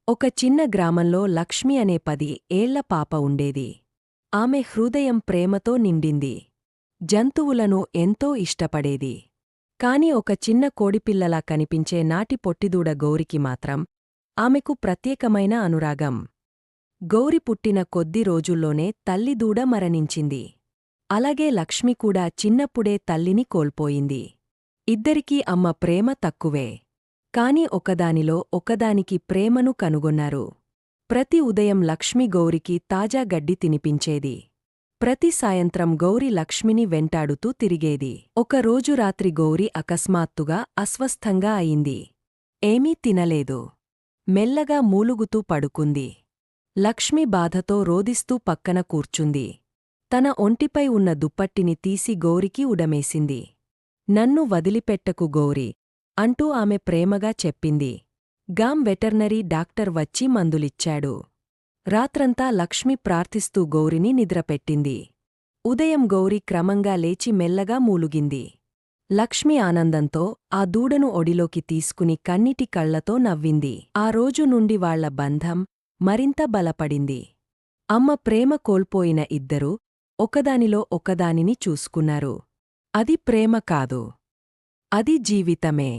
ఒక చిన్న గ్రామంలో లక్ష్మి అనే 10 ఏళ్ల పాప ఉండేది. ఆమె హృదయం ప్రేమతో నిండింది. జంతువులను ఎంతో ఇష్టపడేది. కాని ఒక చిన్న కోడిపిల్లలా కనిపించే నాటి పొట్టిదూడ గౌరికి మాత్రం ఆమెకు ప్రత్యేకమైన అనురాగం. గౌరి పుట్టిన కొద్ది రోజుల్లోనే తల్లిదూడ మరణించింది. అలాగే లక్ష్మి కూడా చిన్నప్పుడే తల్లిని కోల్పోయింది. ఇద్దరికీ అమ్మ ప్రేమ తక్కువే. కాని ఒకదానిలో ఒకదానికి ప్రేమను కనుగొన్నారు. ప్రతి ఉదయం లక్ష్మి గౌరికి తాజా గడ్డి తినిపించేది. ప్రతి సాయంత్రం గౌరి లక్ష్మిని వెంటాడుతూ తిరిగేది. ఒకరోజు రాత్రి గౌరి అకస్మాత్తుగా అస్వస్థంగా అయింది. ఏమీ తినలేదు. మెల్లగా మూలుగుతూ పడుకుంది. లక్ష్మి బాధతో రోదిస్తూ పక్కన కూర్చుంది. తన ఒంటిపై ఉన్న దుప్పట్టిని తీసి గౌరికి ఉడమేసింది. నన్ను వదిలిపెట్టకు గౌరీ అంటూ ఆమె ప్రేమగా చెప్పింది. గాం వెటర్నరీ డాక్టర్ వచ్చి మందులిచ్చాడు. రాత్రంతా లక్ష్మి ప్రార్థిస్తూ గౌరిని నిద్రపెట్టింది. ఉదయం గౌరి క్రమంగా లేచి మెల్లగా మూలుగింది. లక్ష్మి ఆనందంతో ఆ దూడను ఒడిలోకి తీసుకుని కన్నీటి కళ్లతో నవ్వింది. ఆ రోజు నుండి వాళ్ల బంధం మరింత బలపడింది. అమ్మ ప్రేమ కోల్పోయిన ఇద్దరూ ఒకదానిలో ఒకదానిని చూసుకున్నారు. అది ప్రేమ కాదు, అది జీవితమే.